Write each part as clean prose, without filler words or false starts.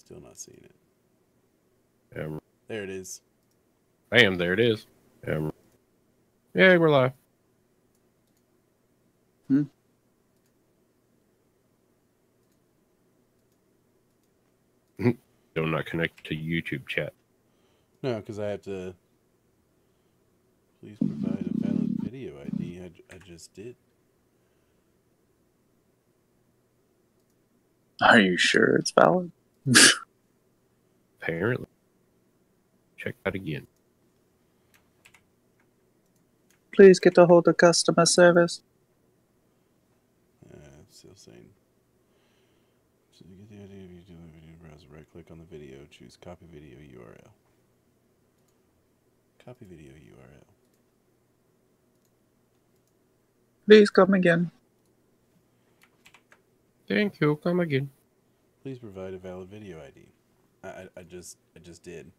Still not seeing it. Um, There it is. Bam, there it is. Yeah, we're live. Still not connected to YouTube chat. No, because I have to. Please provide a valid video ID. I just did. Are you sure it's valid? Apparently. Check that again. Please get a hold of customer service. Still saying. So you get the idea of you doing a video browser. Right click on the video. Choose copy video URL. Copy video URL. Please come again. Thank you. Come again. Please provide a valid video ID. I just did.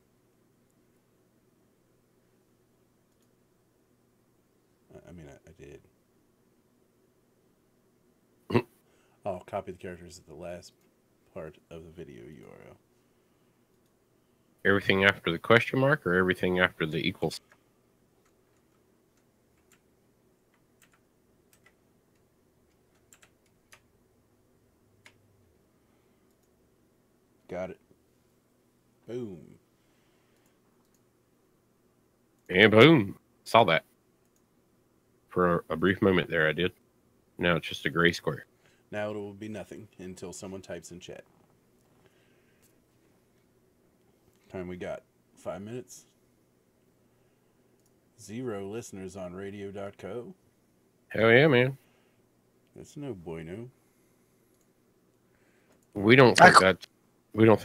I did. I'll copy the characters at the last part of the video URL. Everything after the question mark or everything after the equals? Got it. Boom. And boom. Saw that. For a brief moment there, I did. Now it's just a gray square. Now it will be nothing until someone types in chat. Time we got 5 minutes. 0 listeners on radio.co. Hell yeah, man. That's no bueno. We don't think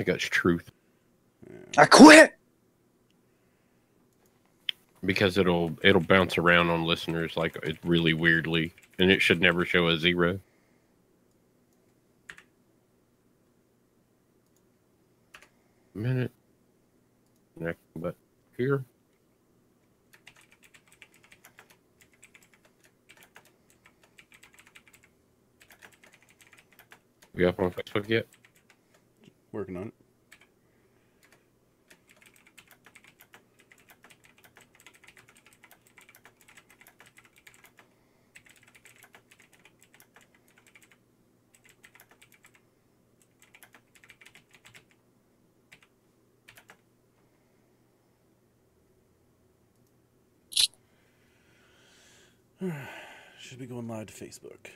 that's truth. I quit. Because it'll bounce around on listeners like it really weirdly, and it should never show a 0. Minute. Next, but here. We up on Facebook yet? Working on it. Should be going live to Facebook.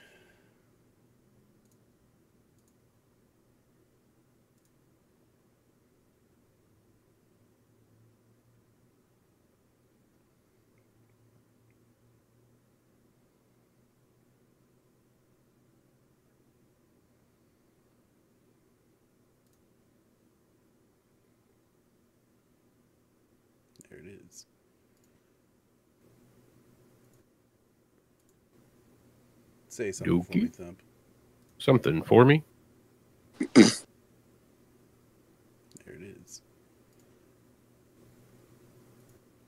There it is. Say something for me, Thump. Something for me? There it is.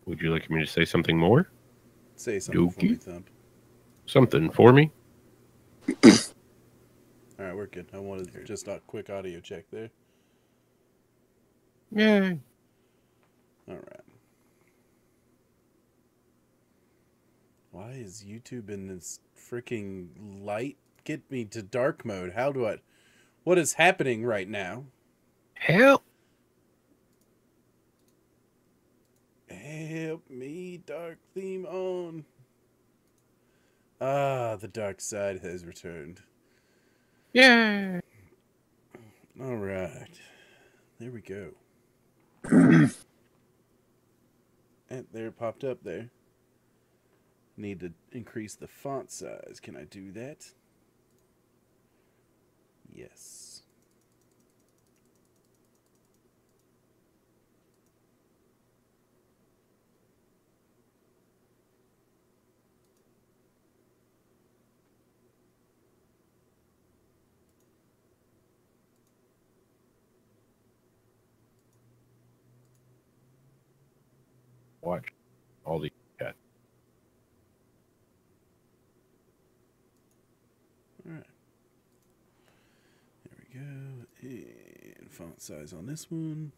Would you like me to say something more? Say something for me, Thump. Something for me? Alright, we're good. I wanted just a quick audio check there. Yay. Alright. Why is YouTube in this freaking light? Get me to dark mode. How do I... What is happening right now? Help. Help me, dark theme on. Ah, the dark side has returned. Yay. Alright. There we go. And there it popped up there. Need to increase the font size. Can I do that? Yes. Watch all the chat. Alright. There we go. And font size on this one.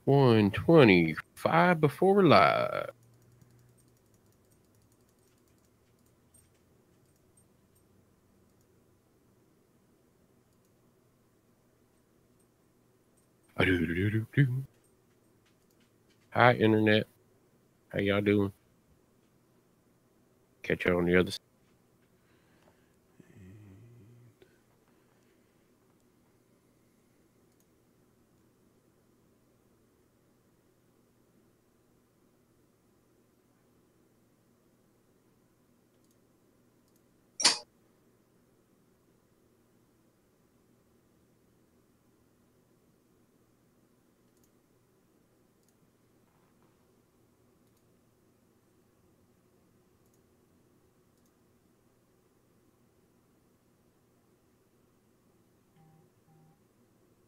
125 before we're live. Hi, Internet. How y'all doing? Catch you on the other side.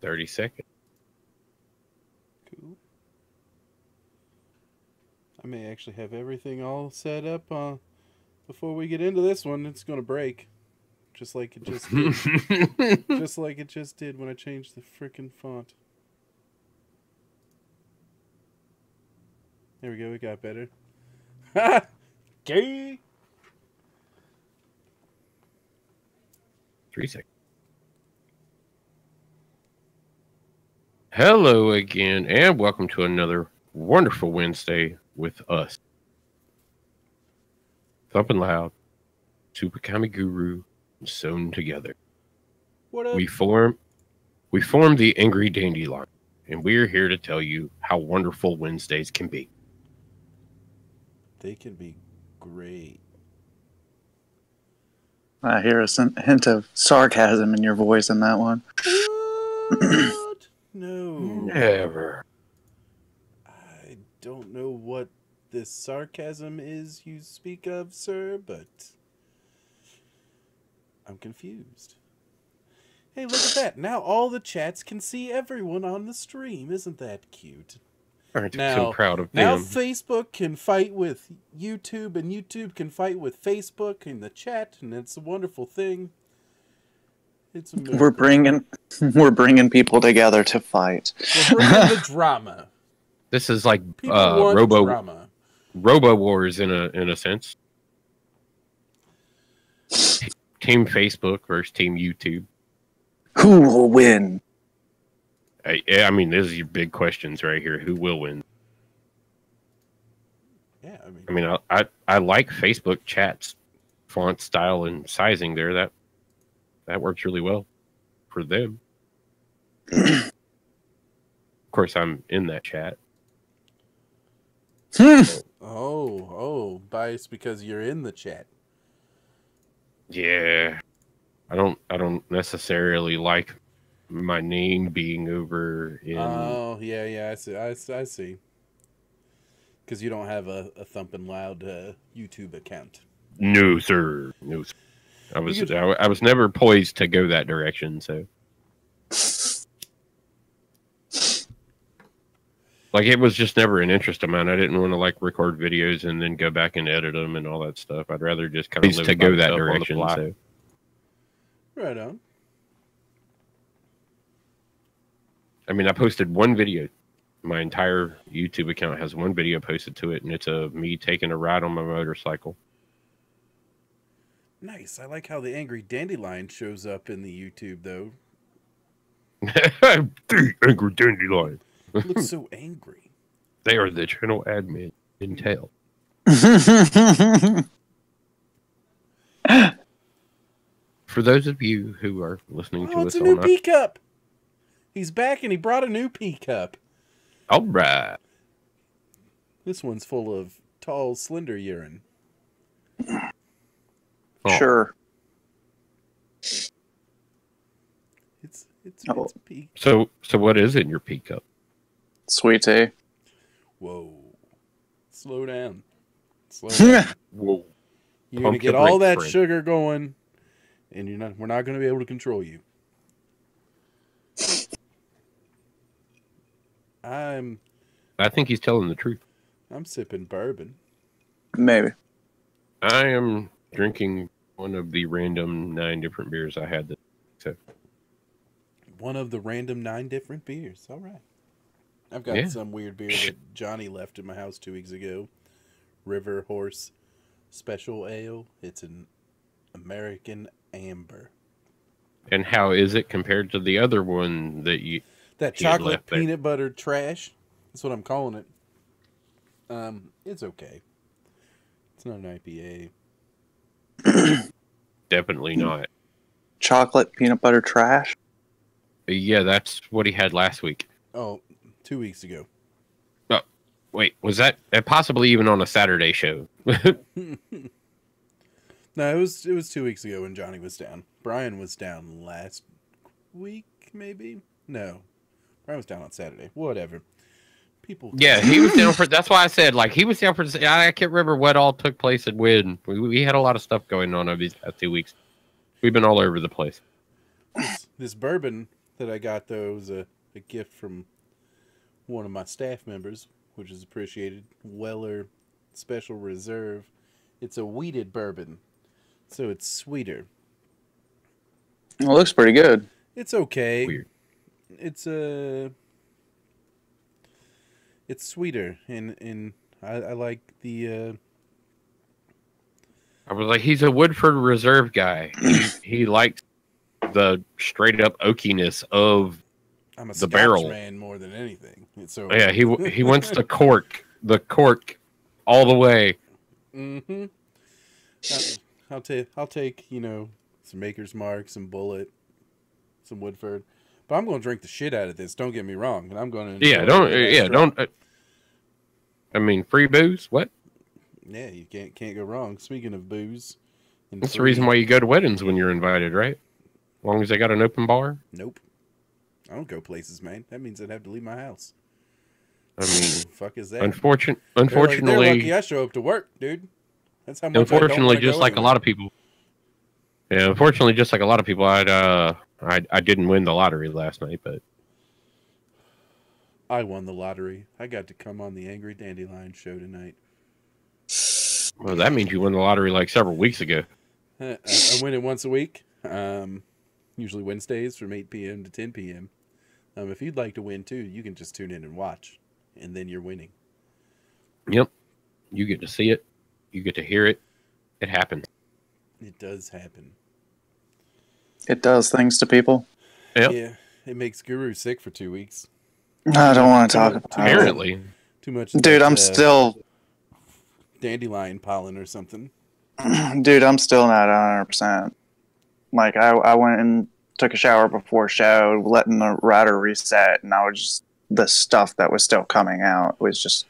$30 seconds. Cool. I may actually have everything all set up before we get into this one. It's going to break. Just like it just did. Just like it just did when I changed the frickin' font. There we go. It got better. Ha! Gay! 3 seconds. Hello again, and welcome to another wonderful Wednesday with us. Thumping Loud, Super Kami Guru, and Sewn Together. What up? We form the Angry Dandelion, and we're here to tell you how wonderful Wednesdays can be. They can be great. I hear a hint of sarcasm in your voice in that one. What? No. Never. I don't know what this sarcasm is you speak of, sir, but I'm confused. Hey, look at that. Now all the chats can see everyone on the stream. Isn't that cute? Aren't you so proud of now them? Facebook can fight with YouTube, and YouTube can fight with Facebook in the chat, and it's a wonderful thing. It's a miracle. We're bringing people together to fight. We're bringing the drama. This is like People want drama. Robo Wars in a sense. Team Facebook versus Team YouTube. Who will win? I mean, these are your big questions right here. Who will win? Yeah, I mean, I like Facebook chats, font style and sizing there. That works really well for them. Of course, I'm in that chat. Oh, biased because you're in the chat. Yeah, I don't necessarily like my name being over in. Oh, yeah, I see. Because you don't have a Thumpin' Loud YouTube account. No, sir. No, sir. I was never poised to go that direction, so. Like, it was just never an interest of mine. I didn't want to, like, record videos and then go back and edit them and all that stuff. I'd rather just kind of live to go that direction. So. Right on. I mean, I posted one video. My entire YouTube account has one video posted to it, and it's of me taking a ride on my motorcycle. Nice. I like how the Angry Dandelion shows up in the YouTube, though. The Angry Dandelion. Looks so angry. They are the channel admin in tail. For those of you who are listening to us, it's a new pea cup. He's back and he brought a new pea cup. All right. This one's full of tall, slender urine. Oh. Sure. It's pea. So what is in your pea cup? Sweet tea. Whoa. Slow down. Slow down. Whoa. You're going to get all that sugar going, and we're not going to be able to control you. I think he's telling the truth. I'm sipping bourbon. Maybe. I am drinking one of the random 9 different beers I had. one of the random 9 different beers. All right. I've got some weird beer that Johnny left in my house 2 weeks ago. River Horse Special Ale. It's an American Amber. And how is it compared to the other one that you... That chocolate peanut butter trash. That's what I'm calling it. It's okay. It's not an IPA. Definitely not. Chocolate peanut butter trash? Yeah, that's what he had last week. Oh, 2 weeks ago. Oh, wait, was that possibly even on a Saturday show? No, it was 2 weeks ago when Johnny was down. Brian was down last week, maybe? No. Brian was down on Saturday. Whatever. Yeah, he was down for... That's why I said, like, he was down for... I can't remember what all took place and when. We had a lot of stuff going on over these past 2 weeks. We've been all over the place. This bourbon that I got, though, was a gift from one of my staff members, which is appreciated. Weller Special Reserve. It's a wheated bourbon, so it's sweeter. It looks pretty good. It's okay. Weird. It's sweeter, and I like the... I was like, he's a Woodford Reserve guy. He likes the straight up oakiness of I'm a the barrel man more than anything. So yeah, he wants the cork all the way. Mm-hmm. I'll take some Maker's Mark, some Bullet, some Woodford, but I'm going to drink the shit out of this. Don't get me wrong, and I'm going to don't. I mean, free booze. What? Yeah, you can't go wrong. Speaking of booze, that's the reason why you go to weddings when you're invited, right? As long as they got an open bar. Nope, I don't go places, man. That means I'd have to leave my house. I mean, fuck is that? Unfortunately, they're lucky I show up to work, dude. That's how much. Unfortunately, just like a lot of people. Yeah, unfortunately, just like a lot of people, I didn't win the lottery last night, but I won the lottery. I got to come on the Angry Dandelion show tonight. Well, that means you won the lottery like several weeks ago. I win it once a week, usually Wednesdays from 8 p.m. to 10 p.m. If you'd like to win too, you can just tune in and watch, and then you're winning. Yep. You get to see it. You get to hear it. It happens. It does happen. It does things to people. Yep. Yeah, it makes Guru sick for 2 weeks. I don't want to talk about it. Apparently. Too much. Dude, I'm still... Dandelion pollen or something. Dude, I'm still not 100%. Like, I went and took a shower before show, letting the router reset, and I was just... The stuff that was still coming out was just...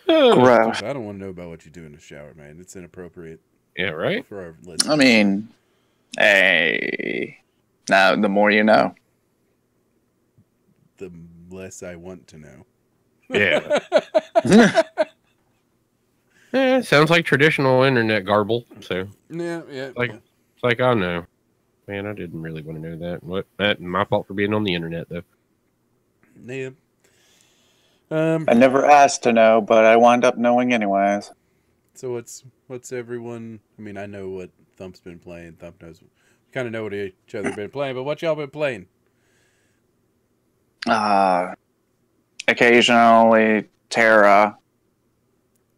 gross. I don't want to know about what you do in the shower, man. It's inappropriate. Yeah, right? For our listeners. I mean, hey... Now, the more you know. The less I want to know. Yeah. Yeah, sounds like traditional internet garble. So yeah. It's like, oh no, man, I didn't really want to know that. That's my fault for being on the internet, though. Yeah. I never asked to know, but I wound up knowing anyways. So what's everyone? I mean, I know what Thump's been playing. Thump knows. We kind of know what each other been playing, but what y'all been playing? Occasionally Terra.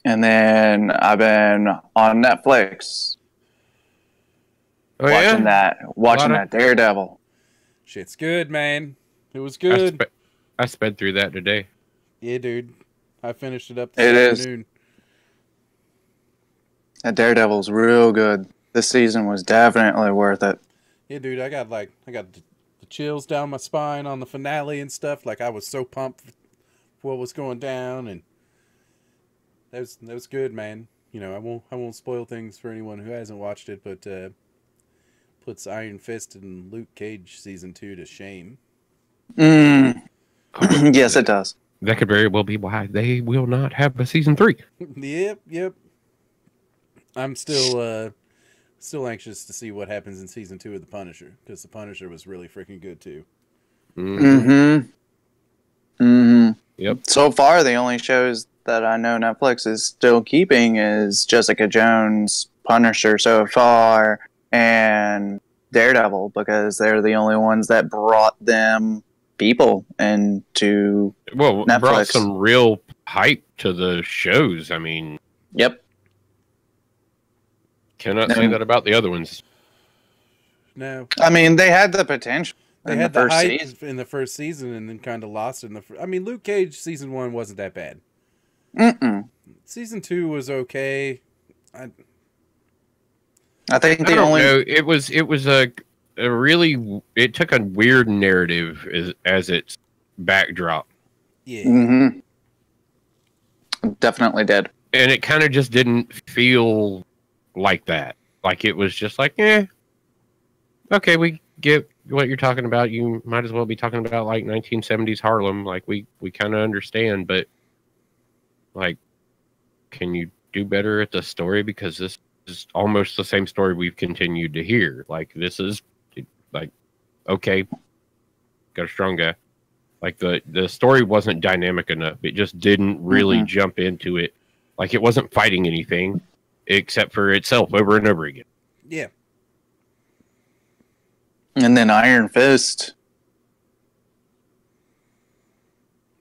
And then I've been on Netflix watching that Daredevil. Shit's good, man. It was good. I sped through that today. Yeah, dude. I finished it up this afternoon. That Daredevil's real good. This season was definitely worth it. Yeah, dude. I got the chills down my spine on the finale and stuff. Like, I was so pumped for what was going down, and that was good, man. You know, I won't spoil things for anyone who hasn't watched it, but puts Iron Fist and Luke Cage season 2 to shame. Yes, it does. That could very well be why they will not have a season 3. Yep. I'm still anxious to see what happens in season 2 of The Punisher, because The Punisher was really freaking good too. Yep. So far, the only shows that I know Netflix is still keeping is Jessica Jones, Punisher so far, and Daredevil because they're the only ones that brought them people into Well, Netflix. brought some real hype to the shows. I mean, Yep. cannot say that about the other ones. No, I mean, they had the potential. they in had the the first hype season. in the first season and then kind of lost in the. I mean, Luke Cage season 1 wasn't that bad. Mm-mm. Season 2 was okay. I think I the don't only know. It was a really. It took a weird narrative as its backdrop, Yeah, Mhm. Definitely did. and it kind of just didn't feel like that. Like it was just like, okay, we get what you're talking about. You might as well be talking about like 1970s Harlem. Like we kind of understand, but like, can you do better at the story? Because this is almost the same story we've continued to hear. Like this is like, okay, got a strong guy. Like the story wasn't dynamic enough. It just didn't really jump into it. Like it wasn't fighting anything except for itself over and over again. yeah. And then Iron Fist.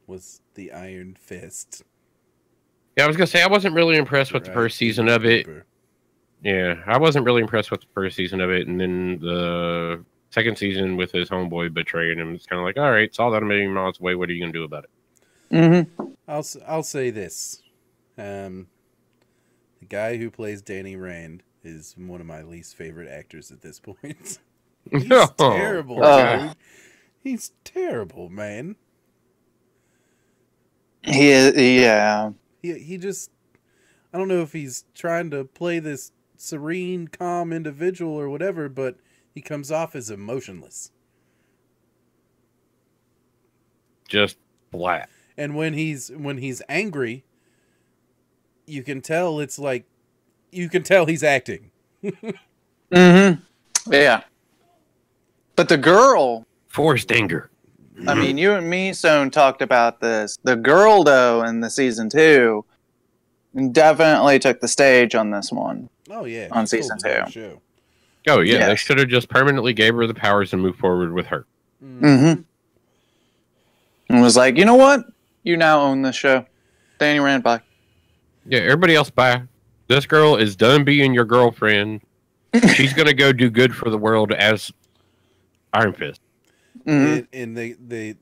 Was the Iron Fist? Yeah, I was gonna say I wasn't really impressed with the first season of it. Yeah, I wasn't really impressed with the first season of it, and then the second season with his homeboy betraying him. It's kind of like, all right, saw that a million miles away. What are you gonna do about it? Mm-hmm. I'll say this. The guy who plays Danny Rand is one of my least favorite actors at this point. He's terrible, dude. He's terrible, man. Yeah. He just, I don't know if he's trying to play this serene, calm individual or whatever, but he comes off as emotionless. Just flat. And when he's angry, you can tell he's acting. Mm-hmm. Yeah. But the girl, Forced anger. I mean, you and me, Stone, talked about this. The girl, though, in the season 2, definitely took the stage on this one. Oh yeah, On she season stole the 2. show. Oh yeah, they Yes. should have just permanently gave her the powers and moved forward with her. Mm-hmm. And was like, you know what? You now own this show. Danny Rand, bye. Yeah, everybody else bye. This girl is done being your girlfriend. She's gonna go do good for the world as Iron Fist. Mm-hmm. In the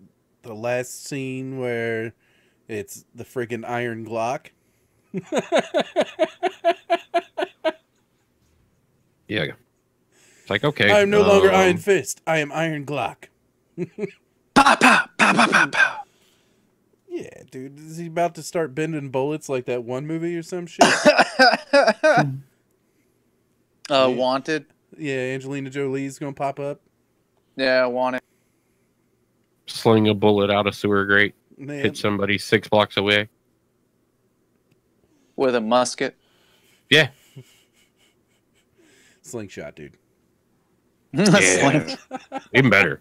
last scene where it's the freaking Iron Glock. Yeah. It's like, okay. I am no longer Iron Fist. I am Iron Glock. Pow, pow, pow, pow, pow, pow. Yeah, dude. Is he about to start bending bullets like that one movie or some shit? Wanted. Yeah, Angelina Jolie's gonna pop up. Yeah, Wanted. Sling a bullet out a sewer grate, Man, hit somebody 6 blocks away. With a musket. Yeah. slingshot, dude. Sling- Even better.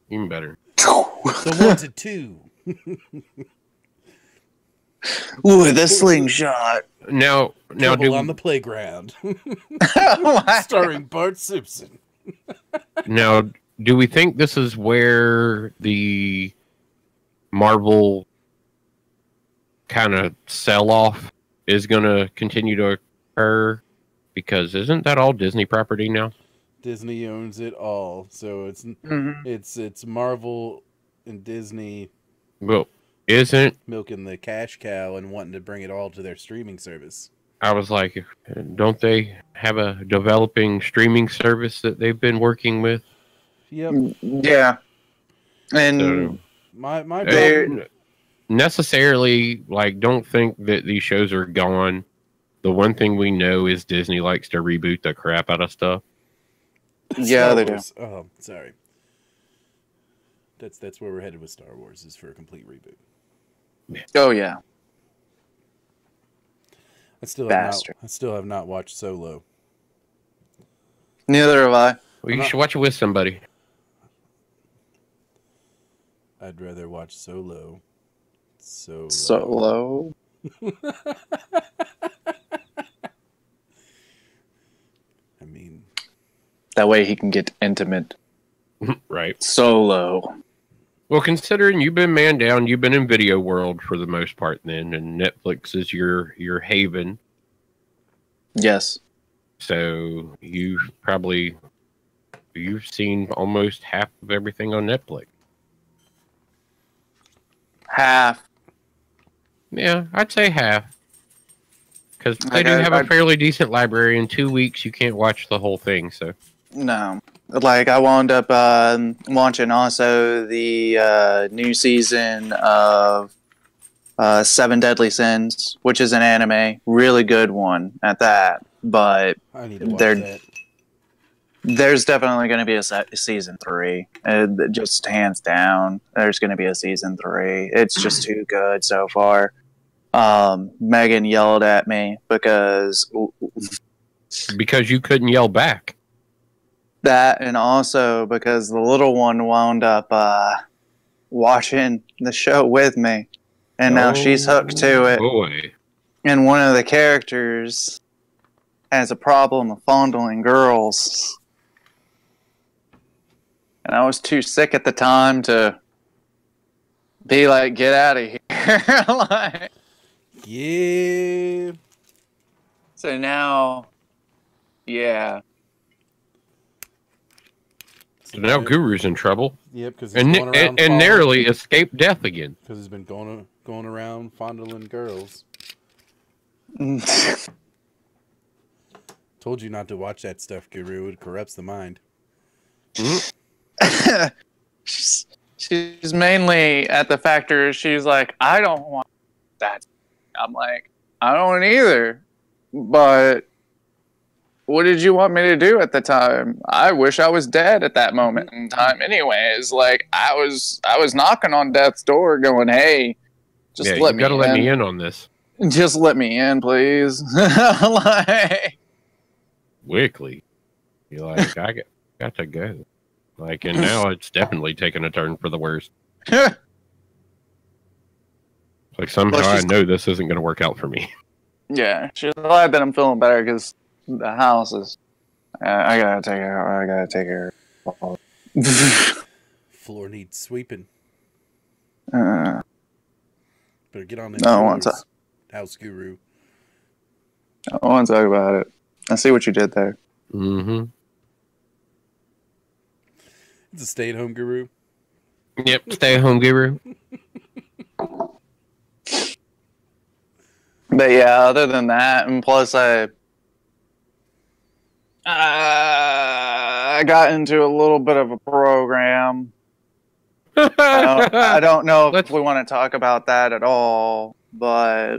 Even better. The Wanted 2. Ooh, the slingshot. Now Trouble on the Playground. Starring Bart Simpson. Now, do we think this is where the Marvel kind of sell-off is going to continue to occur? Because isn't that all Disney property now? Disney owns it all, so it's it's Marvel and Disney Well, isn't... milking the cash cow and wanting to bring it all to their streaming service. I was like, don't they have a developing streaming service that they've been working with? Yep. Yeah. And So, My They're- problem, necessarily, like, don't think that these shows are gone. The one thing we know is Disney likes to reboot the crap out of stuff. yeah, Star they do. Wars. Oh, sorry. That's where we're headed with Star Wars, is for a complete reboot. Oh yeah. I still Bastard. have not watched Solo. Neither have I. Well, you should watch it with somebody. I'd rather watch Solo. Solo. I mean, That way he can get intimate Right. solo. Well, considering you've been man down, you've been in video world for the most part then, and Netflix is your haven. Yes. So you've seen almost half of everything on Netflix. Half. Yeah, I'd say half. Because they do have a fairly decent library. In 2 weeks, you can't watch the whole thing. So No. Like, I wound up watching also the new season of Seven Deadly Sins, which is an anime. Really good one at that. But I need to watch that. there's definitely going to be a season 3. Just hands down, there's going to be a season 3. It's just too good so far. Megan yelled at me because you couldn't yell back. that, and also because the little one wound up watching the show with me, and now she's hooked to it. Boy. And one of the characters has a problem of fondling girls. And I was too sick at the time to be like, get out of here. Like, Yeah. so now, yeah. So now Guru's in trouble. Yep, because and narrowly escaped death again. Because he's been going around fondling girls. Told you not to watch that stuff, Guru. It corrupts the mind. She's mainly at the factor. She's like, I don't want that. I'm like, I don't either. But what did you want me to do at the time? I wish I was dead at that moment in time. Anyways, like I was knocking on death's door, going, "Hey, just let me in. You gotta let me in on this. Just let me in, please." Like, Wickly, you're like, I got to go. Like, and now it's definitely taken a turn for the worse. Like somehow I know this isn't going to work out for me. Yeah, she's glad that I'm feeling better because the house is. I gotta take her. I gotta take her. Floor needs sweeping. Better get on the house, Guru. I want to talk about it. I see what you did there. Mm-hmm. It's a stay-at-home Guru. Yep, stay-at-home Guru. But yeah, other than that, and plus I got into a little bit of a program. I don't know if we want to talk about that at all, but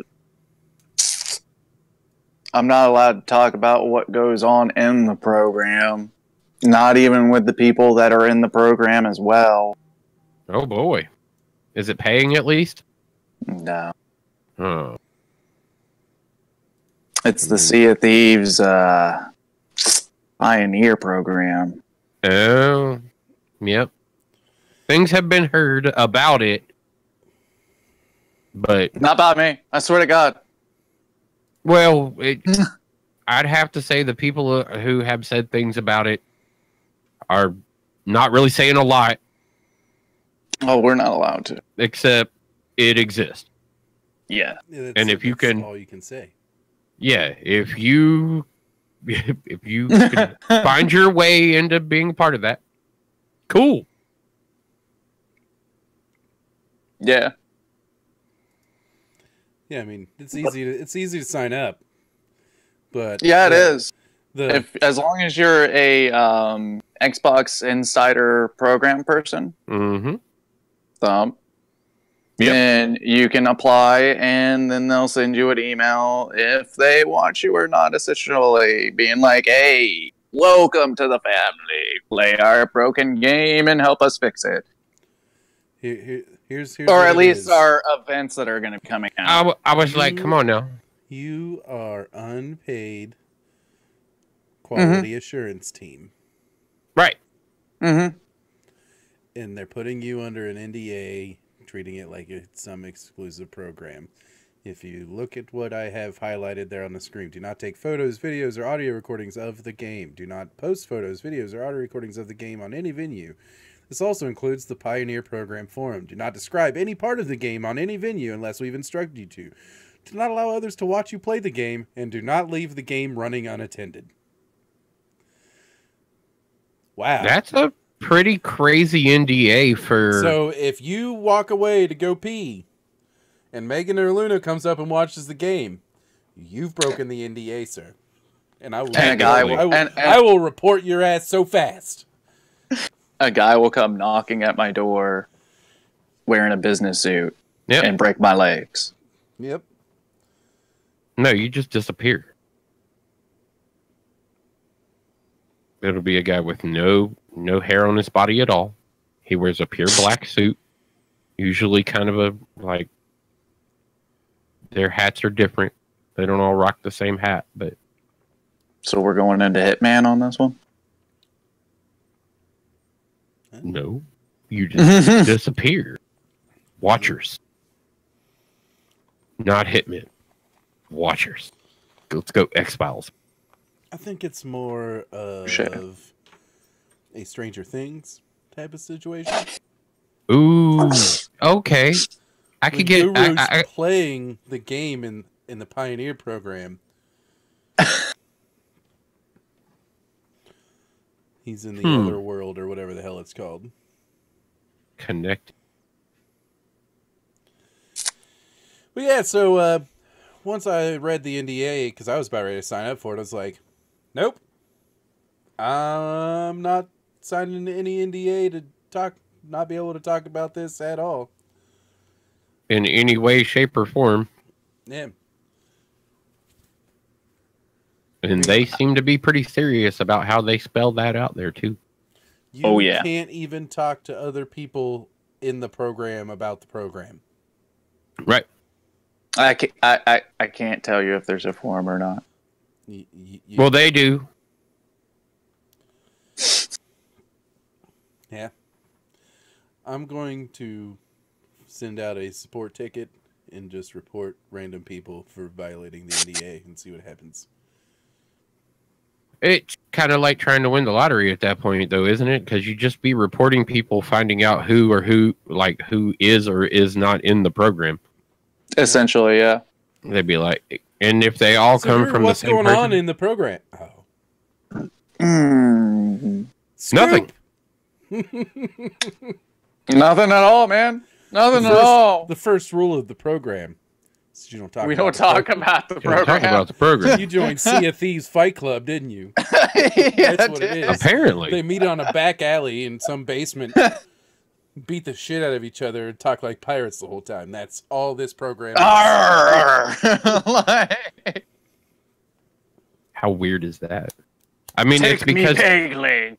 I'm not allowed to talk about what goes on in the program. Not even with the people that are in the program as well. Oh boy. Is it paying at least? No. Oh. It's the Sea of Thieves Pioneer program. Oh. Yep. Things have been heard about it, but not about me. I swear to God. Well, I'd have to say the people who have said things about it are not really saying a lot. Oh, we're not allowed to. Except it exists. Yeah. And if you can, all you can say. Yeah, if you can find your way into being part of that, cool. Yeah. Yeah, I mean, it's easy to sign up. But yeah, it is. As long as you're a Xbox Insider program person, then you can apply, and then they'll send you an email if they want you or not, essentially being like, "Hey, welcome to the family. Play our broken game and help us fix it." Here's or at least our events that are going to be coming out. I was like, come on now. You are unpaid quality assurance team. Right. Mm-hmm. And they're putting you under an NDA, treating it like it's some exclusive program. If you look at what I have highlighted there on the screen, do not take photos, videos, or audio recordings of the game. Do not post photos, videos, or audio recordings of the game on any venue. This also includes the Pioneer Program Forum. Do not describe any part of the game on any venue unless we've instructed you to. Do not allow others to watch you play the game, and do not leave the game running unattended. Wow. That's a pretty crazy NDA for... So if you walk away to go pee, and Megan or Luna comes up and watches the game, you've broken the NDA, sir. And I will, I will report your ass so fast. A guy will come knocking at my door wearing a business suit and break my legs. Yep. No, you just disappear. It'll be a guy with no hair on his body at all. He wears a pure black suit. Usually kind of like, their hats are different. They don't all rock the same hat, but... So we're going into Hitman on this one? No. You just disappear. Watchers. Not Hitmen. Watchers. Let's go X-Files. I think it's more of a Stranger Things type of situation. Ooh. Okay. I could get... Guru's playing the game in the Pioneer Program. He's in the other world or whatever the hell it's called. Connect. But yeah, so once I read the NDA, because I was about ready to sign up for it, I was like, nope. I'm not signing any NDA to not be able to talk about this at all. In any way, shape, or form. Yeah. And they seem to be pretty serious about how they spell that out there, too. You can't even talk to other people in the program about the program. Right. I can't tell you if there's a forum or not. Well, they do. Yeah. I'm going to send out a support ticket and just report random people for violating the NDA and see what happens. It's kind of like trying to win the lottery at that point, though, isn't it? Because you just be reporting people, finding out who is or is not in the program. Essentially, yeah. They'd be like, and if they all come from the same person... What's going on in the program? Oh. Nothing. Nothing at all, man. Nothing at all. The first rule of the program is you don't talk. We don't talk about the program. Talk about the program. You joined Sea of Thieves Fight Club, didn't you? Yeah, that's what it is. Apparently, they meet on a back alley in some basement, beat the shit out of each other, and talk like pirates the whole time. That's all this program is. How weird is that? I mean, it's because peg leg.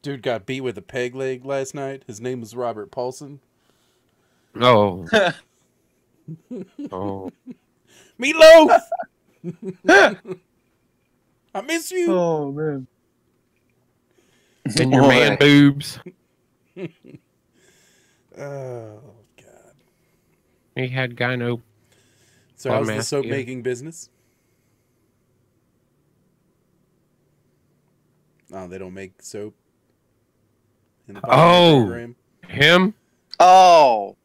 Dude got beat with a peg leg last night. His name was Robert Paulson. Oh. Oh. Meatloaf! I miss you. Oh, man. And your man boobs. Oh, God. He had gyno. So how's the soap making business? Oh, they don't make soap in the program? Him? Oh.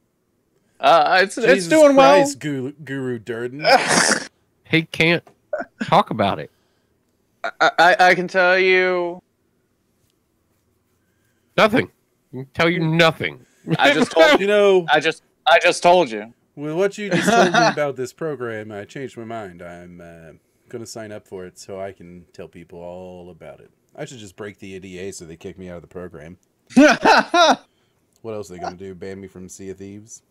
It's doing Christ, well. Guru Durden. He can't talk about it. I can tell you nothing. I can tell you nothing. I just told you. I just told you. With what you just told me about this program, I changed my mind. I'm going to sign up for it so I can tell people all about it. I should just break the NDA so they kick me out of the program. What else are they going to do? Ban me from Sea of Thieves?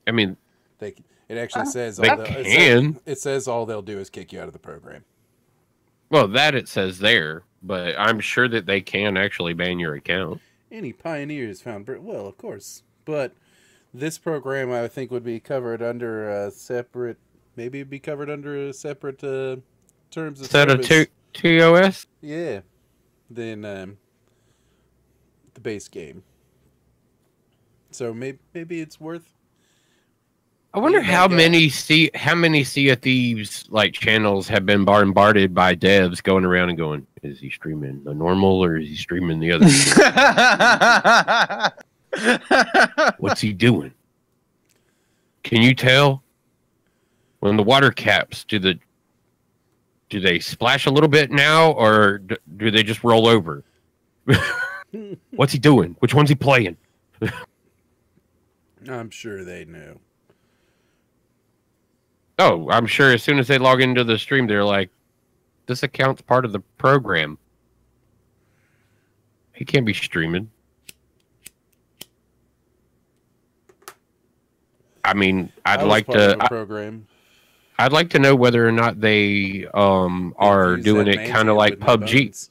I mean, it actually says it says all they'll do is kick you out of the program. Well, that it says there, but I'm sure that they can actually ban your account. Any pioneers found, well, of course, but this program I think would be covered under a separate, maybe it'd be covered under a separate terms of set service. of TOS. So maybe it's worth. I wonder Yeah, how yeah. many Sea of Thieves like channels have been bombarded by devs going around and going, is he streaming the normal or is he streaming the other shit? What's he doing? Can you tell when the water caps do they splash a little bit now or do they just roll over? What's he doing? Which one's he playing? I'm sure they know. Oh, I'm sure as soon as they log into the stream, they're like, this account's part of the program. He can't be streaming. I mean, I'd like to know whether or not they are doing it kind of like PUBG.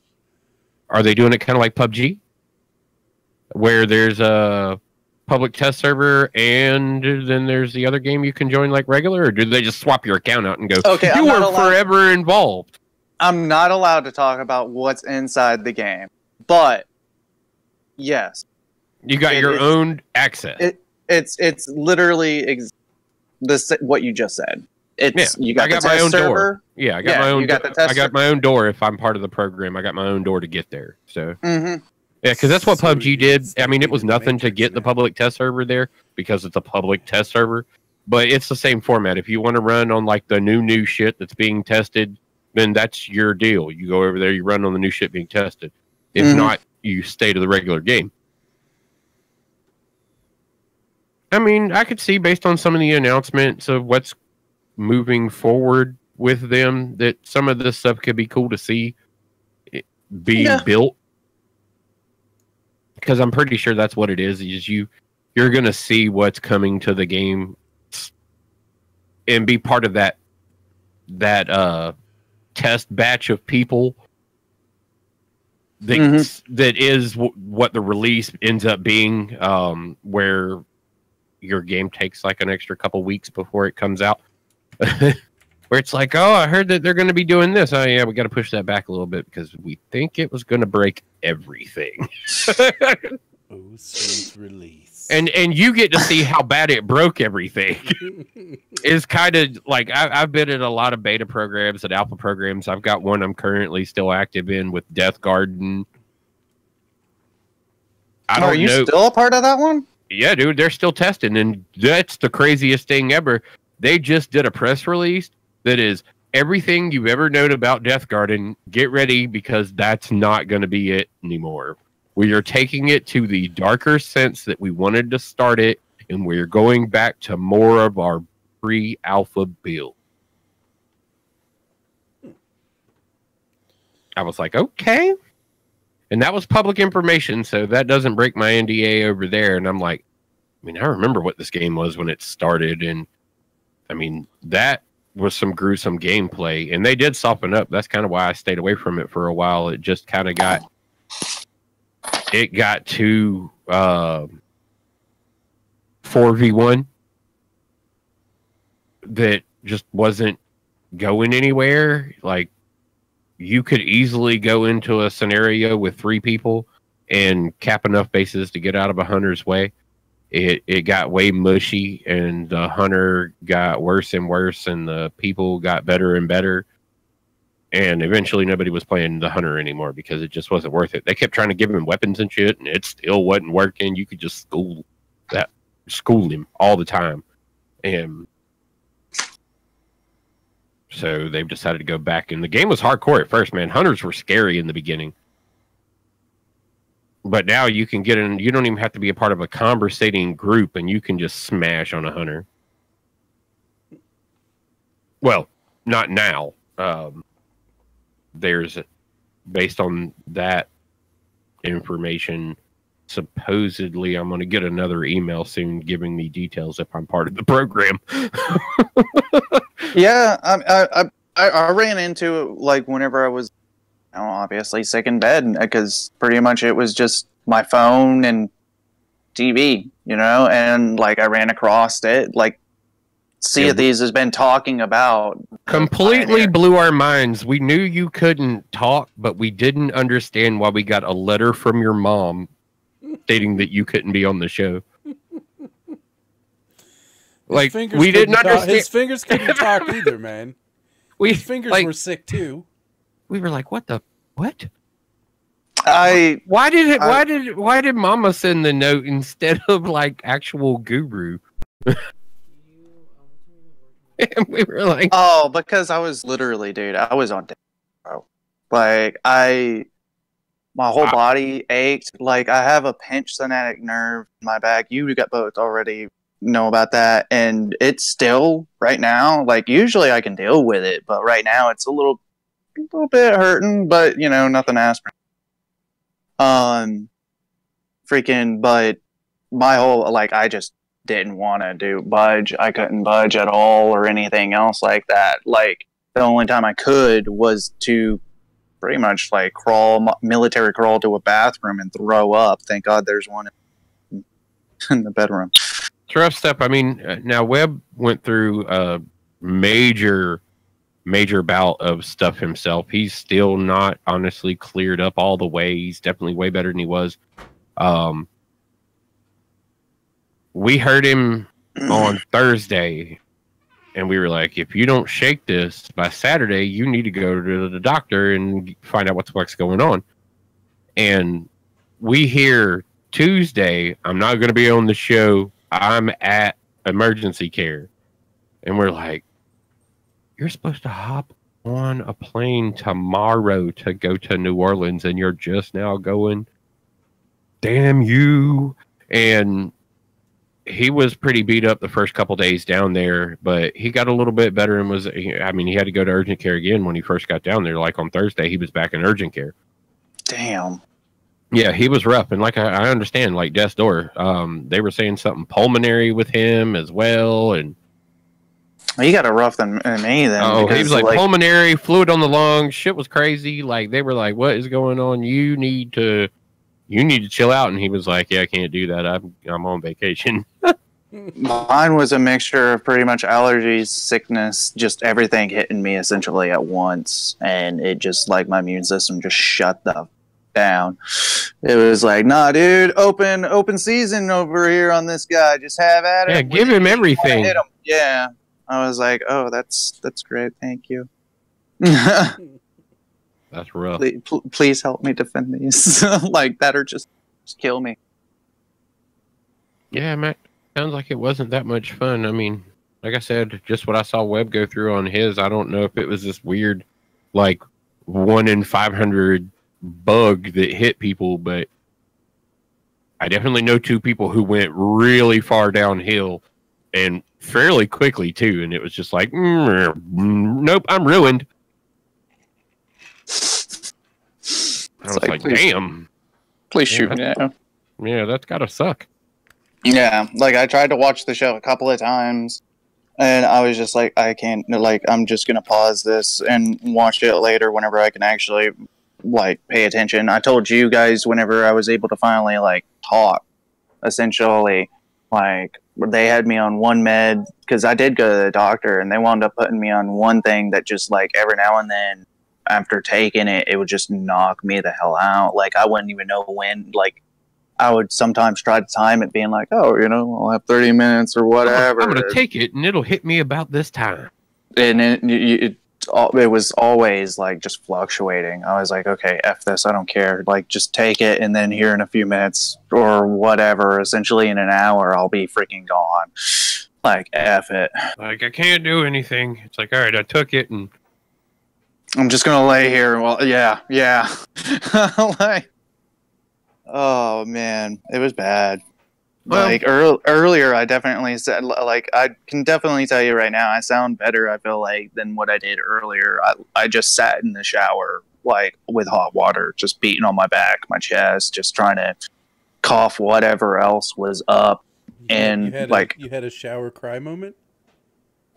Are they doing it kind of like PUBG? Where there's a public test server and then there's the other game you can join like regular, or do they just swap your account out and go, okay, you are forever involved? I'm not allowed to talk about what's inside the game, but yes. You got your own access. It's literally what you just said. You got I got the my test own server. door. Yeah, I got my own. I got my own door if I'm part of the program. I got my own door to get there. So yeah, because that's what PUBG did. I mean, it was nothing to get the public test server there because it's a public test server, but it's the same format. If you want to run on like the new shit that's being tested, then that's your deal. You go over there, you run on the new shit being tested. If not, you stay to the regular game. I mean, I could see based on some of the announcements of what's moving forward with them that some of this stuff could be cool to see being built. Because I'm pretty sure that's what it is you're going to see what's coming to the game and be part of that test batch of people that is what the release ends up being, where your game takes like an extra couple weeks before it comes out. Where it's like, oh, I heard that they're going to be doing this. Oh, yeah, we got to push that back a little bit because we think it was going to break everything. Oh, sweet release. And you get to see how bad it broke everything. It's kind of like I've been in a lot of beta programs and alpha programs. I've got one I'm currently still active in with Death Garden. Are you still a part of that one? Yeah, dude, they're still testing, and that's the craziest thing ever. They just did a press release that is everything you've ever known about Death Garden. Get ready, because that's not going to be it anymore. We are taking it to the darker sense that we wanted to start it, and we're going back to more of our pre-alpha build. I was like, okay. And that was public information, so that doesn't break my NDA over there. And I'm like, I mean, I remember what this game was when it started, and I mean, that was some gruesome gameplay, and they did soften up. That's kind of why I stayed away from it for a while. It just kind of got to 4v1 that just wasn't going anywhere. Like, you could easily go into a scenario with 3 people and cap enough bases to get out of a hunter's way. It got way mushy, and the hunter got worse and worse, and the people got better and better. And eventually nobody was playing the hunter anymore because it just wasn't worth it. They kept trying to give him weapons and shit, and it still wasn't working. You could just school him all the time. And so they've decided to go back. And the game was hardcore at first, man. Hunters were scary in the beginning. But now you can get in, you don't even have to be a part of a conversating group, and you can just smash on a hunter. Well, not now. There's, based on that information, supposedly I'm going to get another email soon giving me details if I'm part of the program. Yeah, I ran into, like, whenever I was, obviously sick in bed, because pretty much it was just my phone and TV, and like I ran across it, like Sea of Thieves has been talking about. Completely blew our minds. We knew you couldn't talk, but we didn't understand why we got a letter from your mom stating that you couldn't be on the show. Like, we didn't understand. His fingers couldn't talk either, man. His fingers like, were sick too. We were like, what? Why did Mama send the note instead of like actual Guru? And we were like, oh, because I was literally, dude, I was on death, bro. Like, my whole body ached. Like, I have a pinched sciatic nerve in my back. You got both already know about that. And it's still, right now, like, usually I can deal with it. But right now, it's a little bit hurting. But, you know, nothing aspirin. But my whole, like, I just didn't want to budge. I couldn't budge at all or anything else like that. Like, the only time I could was to pretty much like military crawl to a bathroom and throw up. Thank God there's one in the bedroom. It's rough stuff. I mean, now Webb went through a major bout of stuff himself. He's still not honestly cleared up all the way. He's definitely way better than he was. We heard him on Thursday, and we were like, if you don't shake this by Saturday, you need to go to the doctor and find out what the fuck's going on. And we hear Tuesday, I'm not going to be on the show. I'm at emergency care. And we're like, you're supposed to hop on a plane tomorrow to go to New Orleans, and you're just now going, damn you. And he was pretty beat up the first couple days down there, but he got a little bit better and he had to go to urgent care again when he first got down there. Like on Thursday, he was back in urgent care. Damn. Yeah, he was rough. And like, I understand, like death's door, they were saying something pulmonary with him as well. And you got a rough than me then. Oh, he was like pulmonary, fluid on the lungs. Shit was crazy. Like, they were like, what is going on? You need to chill out. And he was like, yeah, I can't do that. I'm on vacation. Mine was a mixture of pretty much allergies, sickness, just everything hitting me essentially at once. And it just, like, my immune system just shut the down. It was like, nah, dude, open season over here on this guy. Just have at it. Yeah, give him everything. Hit him. Yeah. I was like, oh, that's great. Thank you. That's rough. Please help me defend these. Like that, or just kill me. Yeah, Matt. Sounds like it wasn't that much fun. I mean, like I said, just what I saw Webb go through on his. I don't know if it was this weird, like 1 in 500 bug that hit people, but I definitely know 2 people who went really far downhill and fairly quickly too. And it was just like, nope, I'm ruined. I was like, damn. Please shoot me now. Yeah, that's gotta suck. Yeah, like I tried to watch the show a couple of times, and I was just like, I can't. Like, I'm just gonna pause this and watch it later whenever I can actually like pay attention. I told you guys whenever I was able to finally like talk, essentially, like they had me on one med because I did go to the doctor, and they wound up putting me on one thing that just like every now and then after taking it, it would just knock me the hell out. Like I wouldn't even know when. Like I would sometimes try to time it, being like, oh, you know, I'll have 30 minutes or whatever. I'm going to take it, and it'll hit me about this time. And it was always, like, just fluctuating. I was like, okay, F this, I don't care. Like, just take it, and then here in a few minutes or whatever, essentially in an hour, I'll be freaking gone. Like, F it. Like, I can't do anything. It's like, all right, I took it, and I'm just going to lay here. Well, yeah. Like, oh man, it was bad. Well, like earlier, I definitely said, like, I can definitely tell you right now, I sound better. I feel like than what I did earlier. I just sat in the shower, like with hot water, just beating on my back, my chest, just trying to cough whatever else was up. And you had a shower cry moment.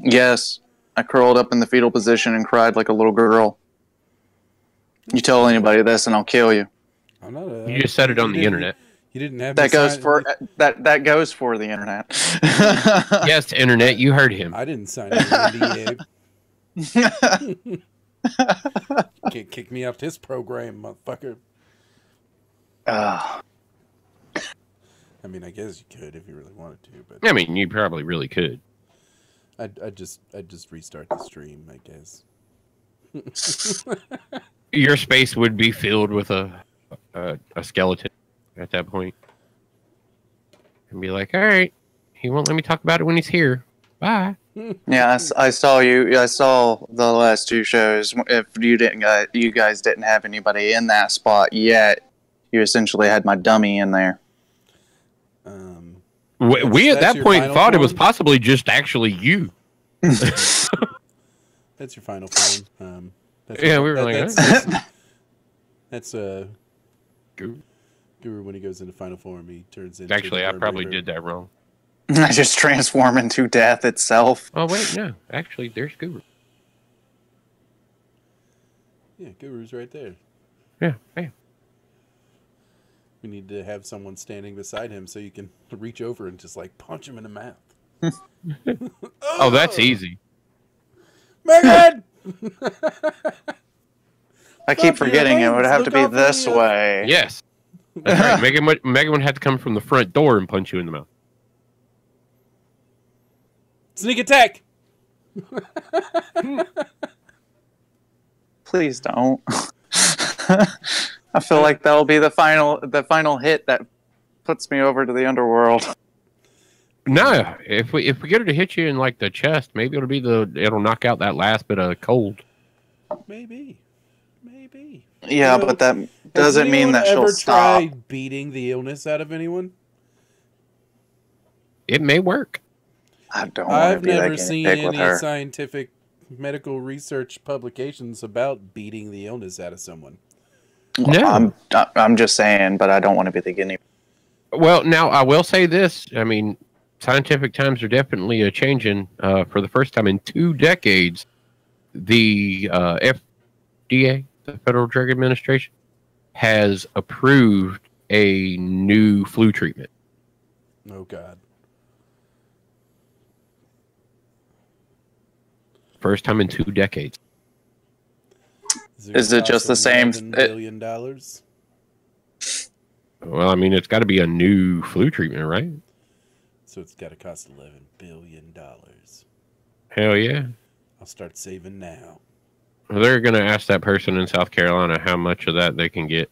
Yes, I curled up in the fetal position and cried like a little girl. You tell anybody this, and I'll kill you. You just said it on the internet. You didn't have that goes for that goes for the internet. Yes, internet. You heard him. I didn't sign an NDA. Can't kick me off this program, motherfucker. I mean, I guess you could if you really wanted to, but I mean, you probably really could. I'd just restart the stream, I guess. Your space would be filled with a skeleton at that point. And be like, all right, he won't let me talk about it when he's here. Bye. Yeah, I saw you. I saw the last two shows. If you guys didn't have anybody in that spot yet, you essentially had my dummy in there. We at that point thought form? it was possibly just actually you. That's your final form. Yeah, we were like, that's Guru when he goes into final form. He turns into. Actually, I probably did that wrong. I just transform into death itself. Oh wait, no. Actually, there's Guru. Yeah, Guru's right there. Yeah, yeah. We need to have someone standing beside him so you can reach over and just like punch him in the mouth. Oh, that's easy. Megan! I keep forgetting it would have to be this way. Yes. That's right. Megan would have to come from the front door and punch you in the mouth. Sneak attack! Please don't. I feel like that'll be the final hit that puts me over to the underworld. No, if we get her to hit you in like the chest, maybe it'll knock out that last bit of cold. Maybe. Yeah, but that doesn't mean that she'll stop. Ever tried beating the illness out of anyone? It may work. I don't want to I've be that never guinea seen pig with any her. scientific medical research publications about beating the illness out of someone. No, I'm just saying, but I don't want to be the guinea pig. Well, now I will say this. I mean, scientific times are definitely changing. For the first time in 2 decades, the FDA, the Federal Drug Administration, has approved a new flu treatment. Oh, God. First time in 2 decades. Is it just the same? $11 billion? Well, I mean, it's got to be a new flu treatment, right? So it's got to cost $11 billion. Hell yeah. I'll start saving now. They're going to ask that person in South Carolina how much of that they can get.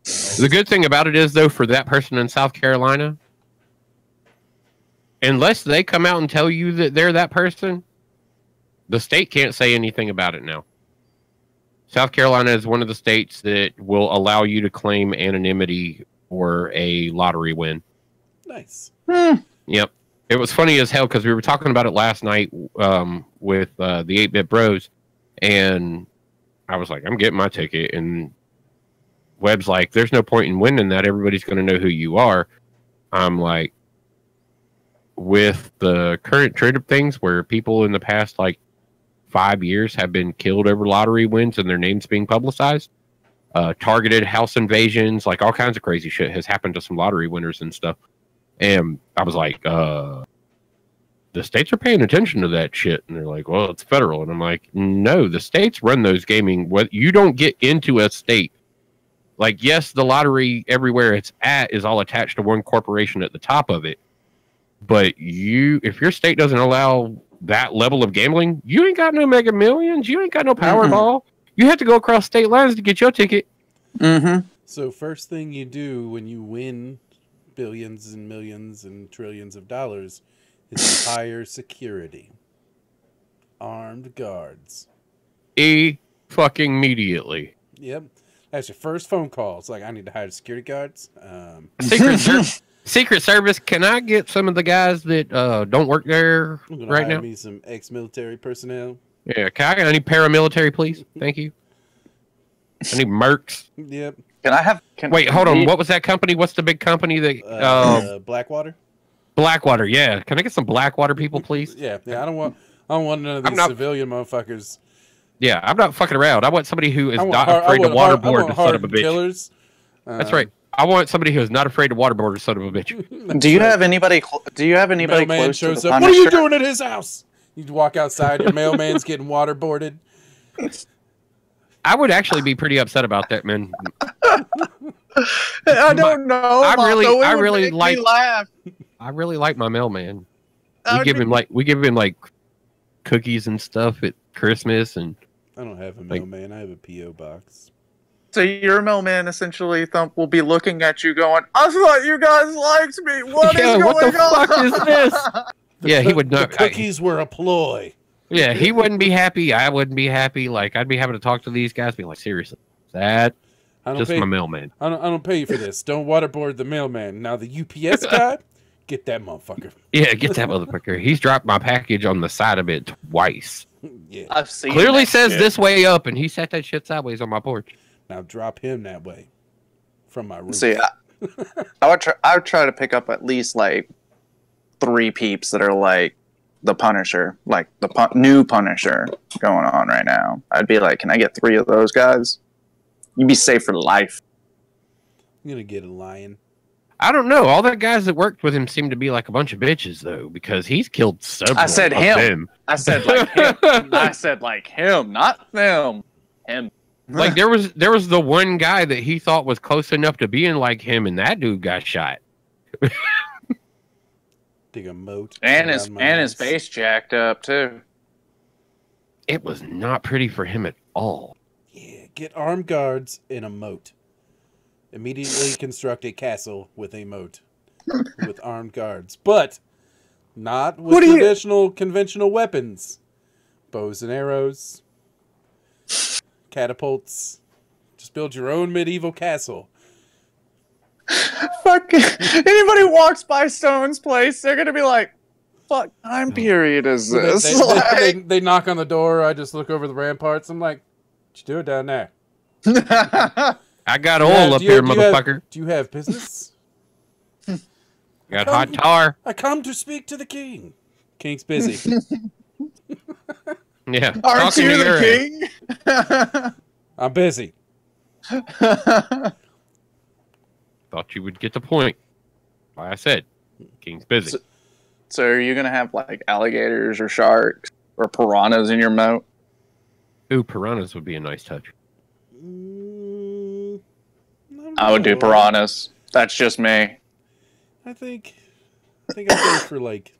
The good thing about it is, though, for that person in South Carolina, unless they come out and tell you that they're that person, the state can't say anything about it now. South Carolina is one of the states that will allow you to claim anonymity for a lottery win. Nice. Yep. It was funny as hell because we were talking about it last night with the 8-Bit Bros, and I was like, I'm getting my ticket, and Webb's like, there's no point in winning that. Everybody's going to know who you are. I'm like, with the current trend of things where people in the past, like, 5 years have been killed over lottery wins and their names being publicized, targeted house invasions, like all kinds of crazy shit has happened to some lottery winners and stuff. And I was like, the states are paying attention to that shit. And they're like, well, it's federal. And I'm like, no, the states run those gaming. What you don't get into a state. Like, yes, the lottery everywhere it's at is all attached to one corporation at the top of it. But if your state doesn't allow that level of gambling, you ain't got no Mega Millions. You ain't got no Powerball. You have to go across state lines to get your ticket. Mm-hmm. So first thing you do when you win billions and millions and trillions of dollars is to hire security. Armed guards. Fucking immediately. Yep. That's your first phone call. It's like, I need to hire security guards. Secret Service, can I get some of the guys that don't work there right now? Me some ex-military personnel. Yeah, I need paramilitary, please. Thank you. I need mercs. Yep. Wait, hold on. What was that company? What's the big company that? Blackwater. Blackwater. Yeah. Can I get some Blackwater people, please? Yeah. I don't want none of these civilian motherfuckers. Yeah, I'm not fucking around. I want somebody who is not afraid to waterboard the son of a bitch. Killers. That's right. I want somebody who is not afraid to waterboard the son of a bitch. Do you have anybody close to the Punisher? What are you doing at his house? You walk outside. Your mailman's getting waterboarded. I would actually be pretty upset about that, man. I don't know. I really laugh. like my mailman. we give him like cookies and stuff at Christmas, and I don't have a mailman. I have a P.O. box. So your mailman essentially will be looking at you going, I thought you guys liked me. What is going what the on? fuck is this? He would not. The cookies were a ploy. Yeah, he wouldn't be happy. I wouldn't be happy. Like, I'd be having to talk to these guys, be like, seriously, that just my mailman. I don't pay you for this. Don't waterboard the mailman. Now the UPS guy, get that motherfucker. Yeah, get that motherfucker. He's dropped my package on the side of it twice. Yeah, I've seen. Clearly says this way up, and he set that shit sideways on my porch. now drop him that way from my roof. See, I would try to pick up at least like 3 peeps that are like the Punisher, like the new Punisher going on right now. I'd be like, can I get 3 of those guys? You'd be safe for life. I'm gonna get a lion. I don't know. All the guys that worked with him seem to be like a bunch of bitches, though, because he's killed several. I said of him. them. I said like him. I said like him, not them. Him. Like there was the one guy that he thought was close enough to being like him, and that dude got shot. Dig a moat. And his face jacked up too. It was not pretty for him at all. Yeah, get armed guards in a moat. Immediately construct a castle with a moat with armed guards, but not with traditional conventional weapons. Bows and arrows, catapults. Just build your own medieval castle. Fuck. Anybody walks by Stone's place, they're gonna be like, "Fuck time period is this?" They knock on the door. I just look over the ramparts. I'm like, "What you doing down there?" I got oil up here, motherfucker. Do you have business? Got hot tar. I come to speak to the king. King's busy. Yeah. Aren't you the king? I'm busy. Thought you would get the point. Like I said, King's busy. So are you gonna have like alligators or sharks or piranhas in your moat? Ooh, piranhas would be a nice touch. I would do piranhas. That's just me. I think I'd go for like.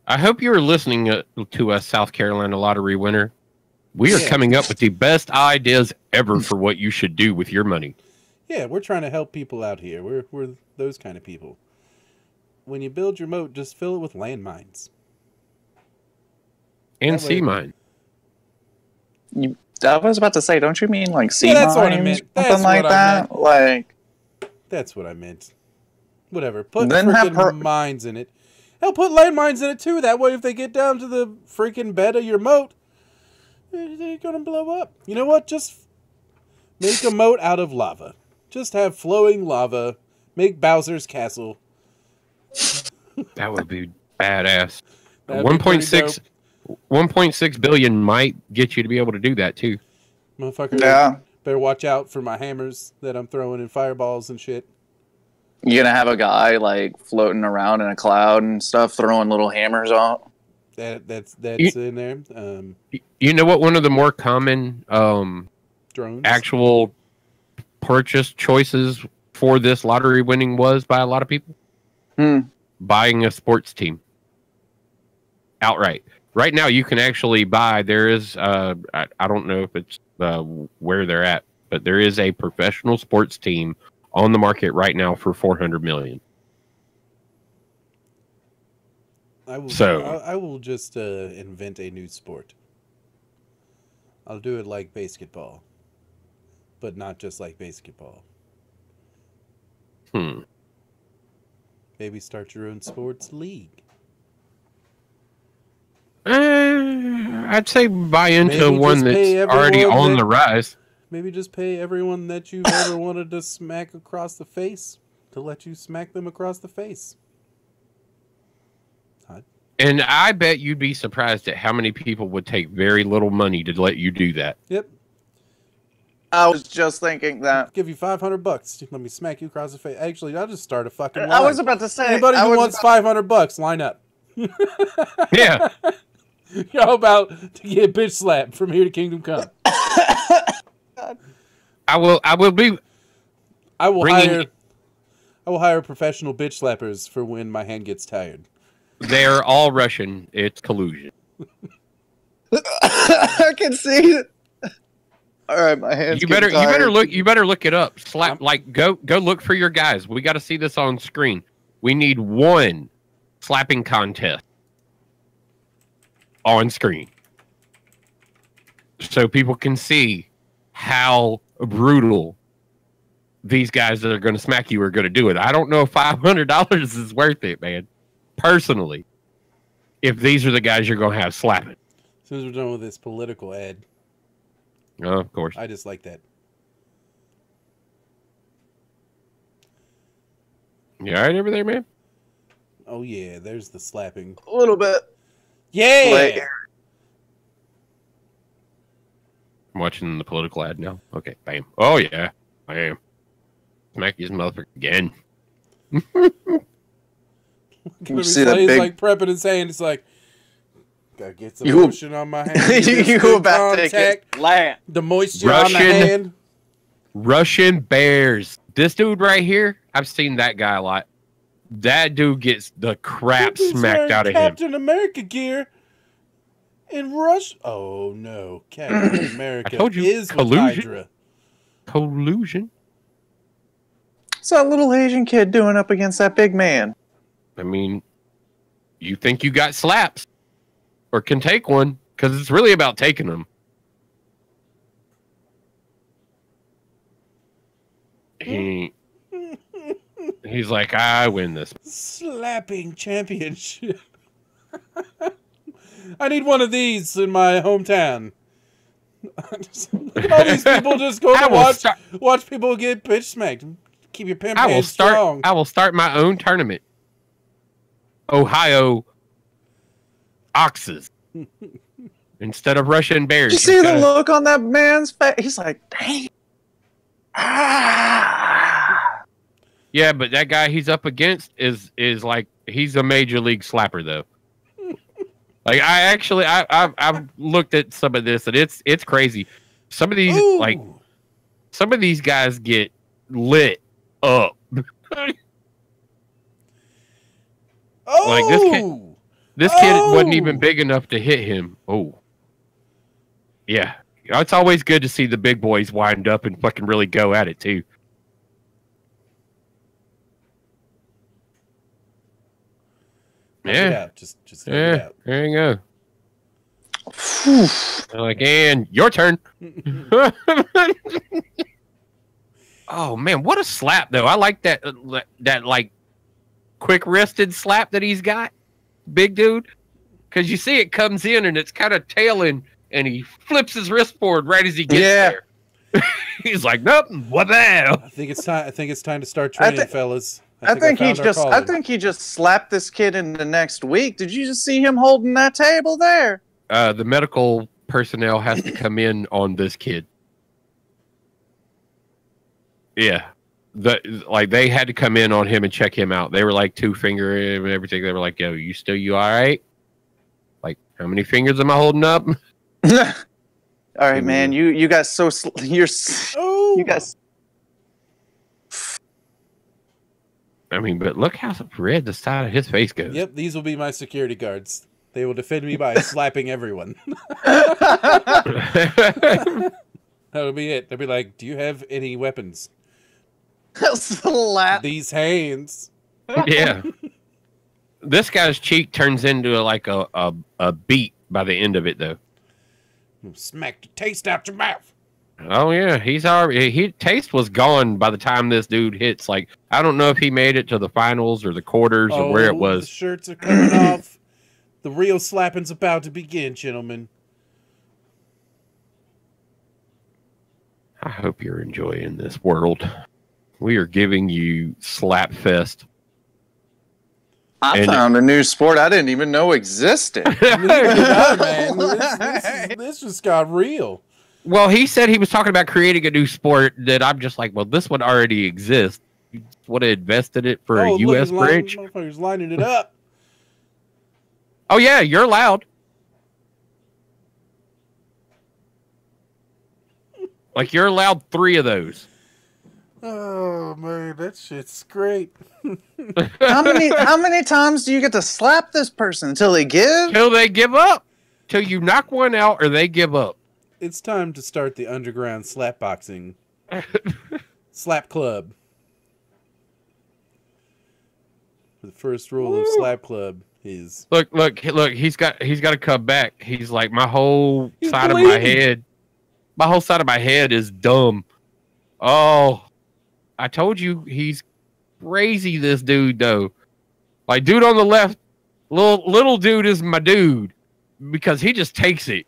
I hope you were listening to us, South Carolina lottery winner. We are coming up with the best ideas ever for what you should do with your money. Yeah, we're trying to help people out here. We're those kind of people. When you build your moat, just fill it with landmines. And sea mine. I was about to say, don't you mean like sea that's mines? what I meant. Something like that? Like, that's what I meant. Whatever. Put freaking mines in it. Hell, put landmines in it too. That way, if they get down to the freaking bed of your moat, they're gonna blow up. You know what? Just make a moat out of lava. Just have flowing lava. Make Bowser's castle. That would be badass. 1.6 billion might get you to be able to do that too. Motherfucker. Yeah. Better watch out for my hammers that I'm throwing in fireballs and shit. You're gonna have a guy like floating around in a cloud and stuff, throwing little hammers out. That's in there. You know what? One of the more common drones actual purchase choices for this lottery winning was by a lot of people. Buying a sports team outright. Right now, you can actually buy. There is, I don't know if it's where they're at, but there is a professional sports team on the market right now for $400 million. I will just invent a new sport. I'll do it like basketball, but not just like basketball. Maybe start your own sports league. I'd say buy into one that's already on the rise. Maybe just pay everyone that you've ever wanted to smack across the face to let you smack them across the face. And I bet you'd be surprised at how many people would take very little money to let you do that. Yep. I was just thinking that. Give you $500. Let me smack you across the face. Actually, I'll just start a fucking line. I was about to say. Anybody who wants $500, line up. Yeah. How about to get bitch slapped from here to Kingdom Come? I will hire professional bitch slappers for when my hand gets tired. They're all Russian. It's collusion. I can see it. All right, my hands. You better look. You better look it up. Slap go look for your guys. We got to see this on screen. We need one slapping contest on screen so people can see how brutal these guys that are going to smack you are going to do it. I don't know if $500 is worth it, man. Personally, if these are the guys you're going to have slapping. As soon as we're done with this political ad. Oh, of course. I just like that. You all right over there, man? Oh, yeah. There's the slapping. a little bit. Yeah! Like, I'm watching the political ad now. Okay, bam. Oh, yeah. I am. Smack this motherfucker again. He's see that big... like prepping his hand. It's like, gotta get some lotion on my hand. You about to get land. The moisture on the hand. Russian bears. This dude right here, I've seen that guy a lot. That dude gets the crap smacked out of him. Captain America gear in Russia. Oh no, Captain America I told you, is collusion. Hydra. Collusion. What's that little Asian kid doing up against that big man? I mean, you think you got slaps or can take one because it's really about taking them. He's like, I win this. Slapping championship. I need one of these in my hometown. Look at all these people just go to watch people get bitch smacked. Keep your pimp hand strong. I will start my own tournament. Ohio Oxes instead of Russian bears. You see the look on that man's face? He's like, dang. Ah. Yeah, but that guy he's up against is like, he's a major league slapper though. Like I've looked at some of this and it's crazy. Some of these some of these guys get lit up. Like this kid wasn't even big enough to hit him. Oh. Yeah. It's always good to see the big boys wind up and fucking really go at it too. Yeah. Just yeah. it out. There you go. They're like, and your turn. Oh man, what a slap though! I like that like quick wristed slap that he's got, big dude. Because you see it comes in and it's kind of tailing, and he flips his wrist forward right as he gets there. He's like, nope, what the hell? I think it's time to start training, fellas. I think he just slapped this kid in the next week. Did you just see him holding that table there? The medical personnel has to come in on this kid. Yeah. They had to come in on him and check him out. They were like two finger him and everything. They were like, yo, you all right? Like, how many fingers am I holding up? All right, man. You got you guys. I mean, but look how red the side of his face goes. Yep, these will be my security guards. They will defend me by slapping everyone. That'll be it. They'll be like, do you have any weapons? Slap these hands. Yeah. This guy's cheek turns into a beat by the end of it, though. Smack the taste out your mouth. Oh yeah, taste was gone by the time this dude hits. Like, I don't know if he made it to the finals or the quarters or where it was. The shirts are coming off. The real slapping's about to begin, gentlemen. I hope you're enjoying this world. We are giving you Slap Fest. I found a new sport I didn't even know existed. Man. This just got real. Well, he said he was talking about creating a new sport that I'm just like, well, this one already exists. You would have invested it for a U.S. bridge. Motherfucker's lining it up. Oh, yeah, you're allowed. Like, you're allowed 3 of those. Oh. Oh man, that shit's great. How many times do you get to slap this person until they give? Till they give up. Till you knock one out or they give up. It's time to start the underground slap boxing. Slap club. The first rule of slap club is Look, he's got to come back. He's like, my whole He's side of my bleeding. head. My whole side of my head is dumb. Oh, I told you he's crazy, this dude, though. Like, dude on the left, little dude is my dude because he just takes it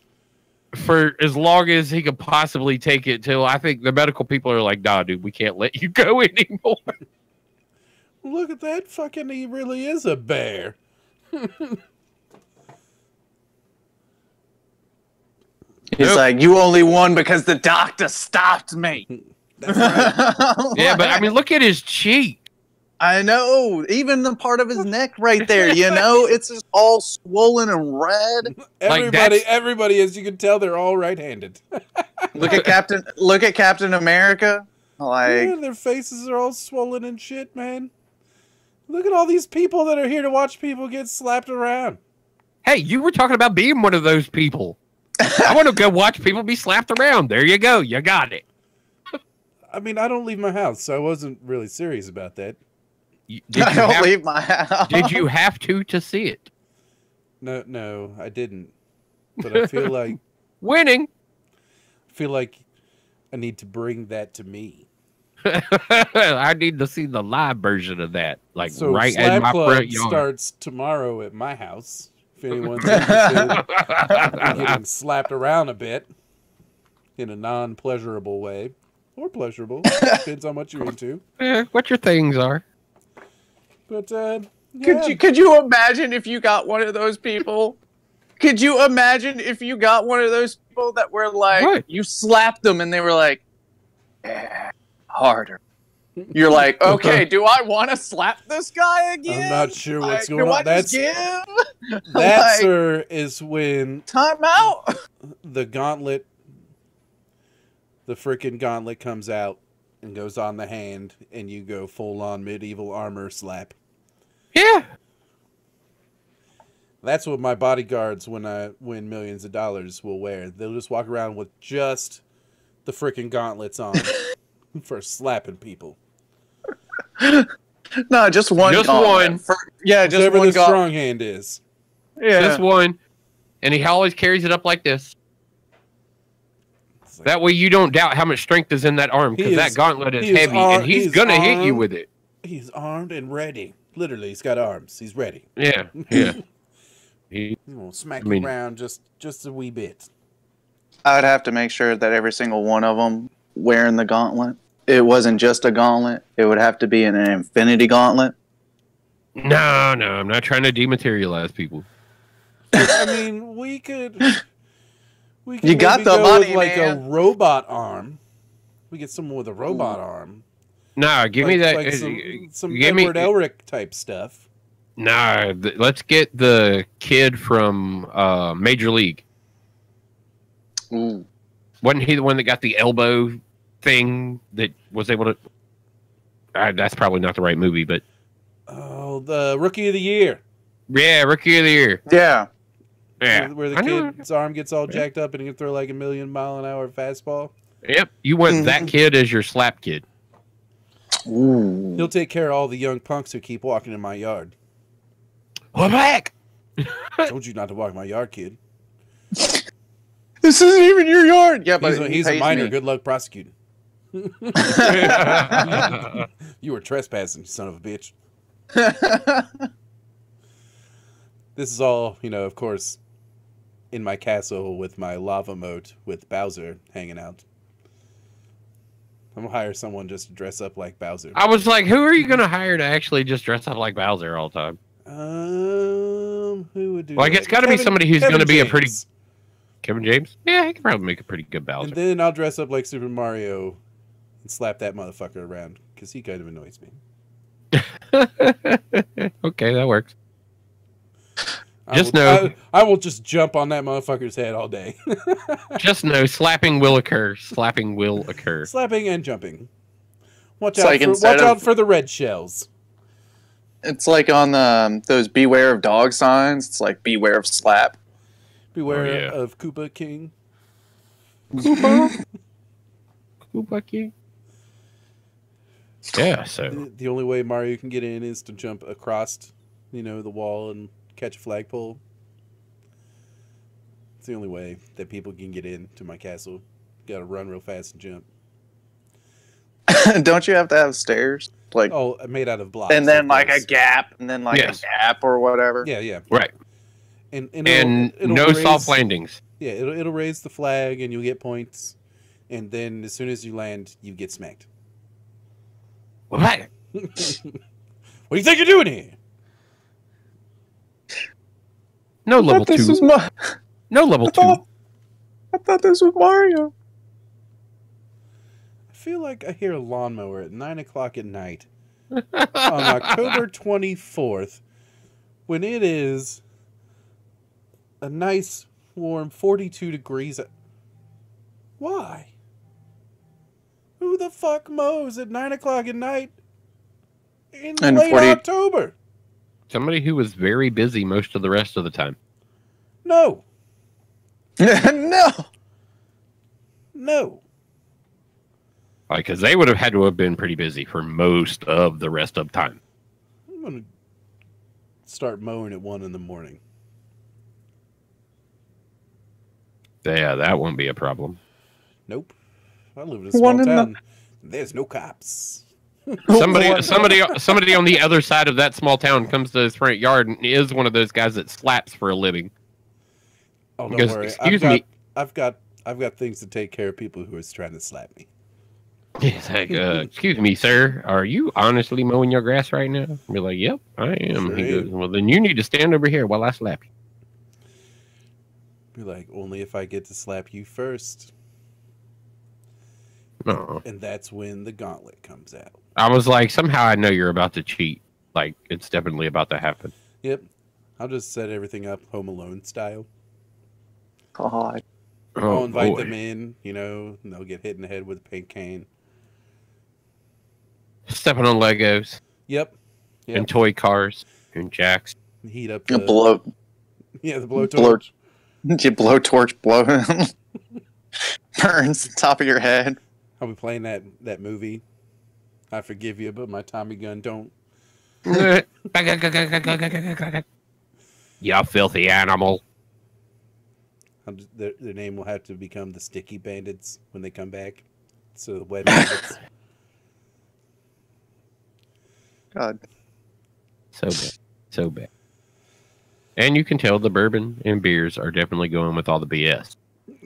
for as long as he could possibly take it till I think the medical people are like, nah, dude, we can't let you go anymore. look at that fucking, he really is a bear. He's like, you only won because the doctor stopped me. That's right. Yeah, but I mean, look at his cheek. I know. Even the part of his neck right there, you know, it's just all swollen and red. Everybody, as you can tell, they're all right-handed. Look at Captain America. Like, Yeah, their faces are all swollen and shit, man. Look at all these people that are here to watch people get slapped around. Hey, you were talking about being one of those people. I want to go watch people be slapped around. There you go. You got it. I mean, I don't leave my house, so I wasn't really serious about that. I don't leave my house. Did you have to see it? No, I didn't. But I feel like Winning. I need to bring that to me. I need to see the live version of that, like So right Slap in my Club front yard. starts tomorrow at my house. If anyone's interested in getting slapped around a bit in a non-pleasurable way, or pleasurable, depends on what you're into. What your things are. But yeah. Could you imagine if you got one of those people? Could you imagine if you got one of those people that were like, What? you slapped them and they were like, yeah, harder. You're like, okay, do I want to slap this guy again? I'm not sure what's Like, going do on. I That's just give? that, Like, sir, is when time out. the gauntlet, the freaking gauntlet comes out and goes on the hand, and you go full-on medieval armor slap. Yeah. That's what my bodyguards, when I win millions of dollars, will wear. They'll just walk around with just the freaking gauntlets on for slapping people. No, just one. Just gauntlet. one. Yeah, just Whatever one. the strong hand is. Yeah. Just one. And he always carries it up like this. It's like, That way you don't doubt how much strength is in that arm, because that gauntlet is heavy, and he's going to hit you with it. He's armed and ready. Literally, he's got arms. He's ready. Yeah, yeah. He, He won't smack I mean- you around just a wee bit. I would have to make sure that every single one of them wearing the gauntlet. It wasn't just a gauntlet. It would have to be an infinity gauntlet. no, I'm not trying to dematerialize people. I mean, we could You got maybe the go money, with, like man. a robot arm. We get someone with a robot arm. Nah, give me that. Like some give me- Edward Elric type stuff. Nah, let's get the kid from Major League. Ooh. Wasn't he the one that got the elbow thing that was able to? That's probably not the right movie, but Oh, the Rookie of the Year. yeah, Rookie of the Year. Yeah. Yeah, Where the I know. kid's arm gets all jacked up and he can throw like a 1,000,000-mile-an-hour fastball. Yep, you want that kid as your slap kid. Ooh. He'll take care of all the young punks who keep walking in my yard. We're back. I told you not to walk in my yard, kid. This isn't even your yard. Yeah, but He's a he pays minor. me. Good luck prosecuting. You were trespassing, you son of a bitch. This is all, of course, in my castle with my lava moat with Bowser hanging out. I'm going to hire someone just to dress up like Bowser. I was like, who are you going to hire to actually just dress up like Bowser all the time? Who would do Like, that? it's got to be somebody who's going to be a pretty... James. Kevin James? Yeah, he could probably make a pretty good Bowser. And then I'll dress up like Super Mario and slap that motherfucker around, because he kind of annoys me. Okay, that works. I Just will- know- I will just jump on that motherfucker's head all day. Just know slapping will occur. Slapping will occur. Slapping and jumping. Watch It's out! like Watch instead out of- for the red shells. It's like on those beware of dog signs. It's like beware of slap. Beware yeah. of Koopa King. Koopa? Koopa King? Yeah, so. The only way Mario can get in is to jump across, the wall and catch a flagpole. It's the only way that people can get into my castle. Got to run real fast and jump. Don't you have to have stairs? Like, Oh, made out of blocks. and then of like course. a gap, and then like Yes. a gap or whatever. Yeah, yeah. Right. And And it'll no raise, soft landings. Yeah, it'll raise the flag and you'll get points. And then as soon as you land, you get smacked. What? What do you think you're doing here? No level This 2. was my. No level 2. I thought this was Mario. I feel like I hear a lawnmower at 9 o'clock at night on October 24th when it is a nice, warm 42 degrees. Why? Who the fuck mows at 9 o'clock at night in And late 40 October? Somebody who was very busy most of the rest of the time. No. No. No. Like, because they would have had to have been pretty busy for most of the rest of time. I'm going to start mowing at 1 in the morning. Yeah, that won't be a problem. Nope. I live in a small One in the- town. There's no cops. Somebody on the other side of that small town comes to his front yard and is one of those guys that slaps for a living. Oh, don't Because, worry. excuse me. I've got things to take care of people who are trying to slap me. He's like, excuse me, sir, are you honestly mowing your grass right now? Be like, yep, I am. Sure He goes, am. well, then you need to stand over here while I slap you. Be like, only if I get to slap you first. No. And that's when the gauntlet comes out. I was like, somehow I know you're about to cheat. Like, it's definitely about to happen. Yep. I'll just set everything up Home Alone style. God. I'll invite boy. them in, and they'll get hit in the head with a paint can. Stepping on Legos Yep. and toy cars and jacks. Heat up You the blow. Yeah, the blowtorch. You blowtorch blow. Burns the top of your head. I'll be playing that movie. I forgive you, but my Tommy gun don't. You filthy animal. Their name will have to become the Sticky Bandits when they come back. So the Wet Bandits. God. So bad. So bad. And you can tell the bourbon and beers are definitely going with all the BS.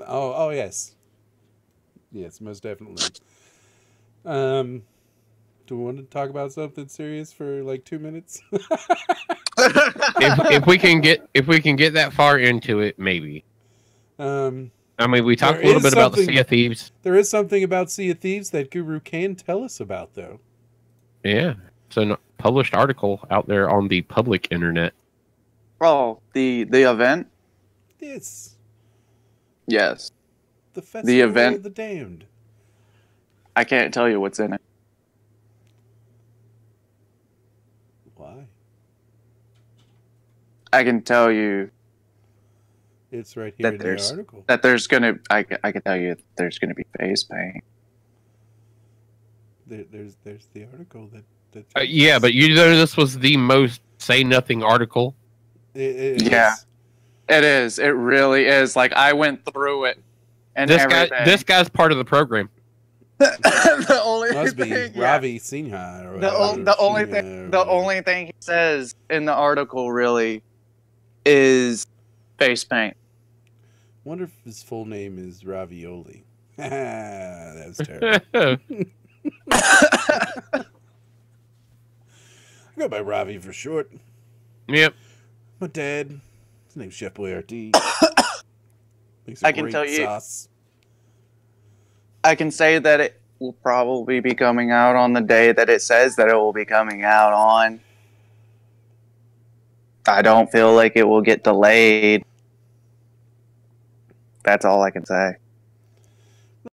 Oh yes. Yes, most definitely. Do we want to talk about something serious for like 2 minutes? if we can get that far into it, maybe. I mean, we talked a little bit about the Sea of Thieves. There is something about Sea of Thieves that Guru can tell us about, though. Yeah, it's a published article out there on the public internet. Oh, the event? It's Yes. the Festival event? of the Damned. I can't tell you what's in it. Why? I can tell you It's right here that in the there's article. that there's gonna. I can tell you that there's gonna be face paint. There's the article that Yeah, but you know this was the most say nothing article. Yeah. It is. It really is. Like I went through it, and everything. This guy's part of the program. the only Must be thing, yeah. Ravi Sinha. Or The only thing. The only thing he says in the article really is face paint. Wonder if his full name is Ravioli. That was terrible. I go by Ravi for short. Yep. My dad, his name's Chef Boyardee. Makes I can great tell you- sauce. I can say that it will probably be coming out on the day that it says that it will be coming out on. I don't feel like it will get delayed. That's all I can say.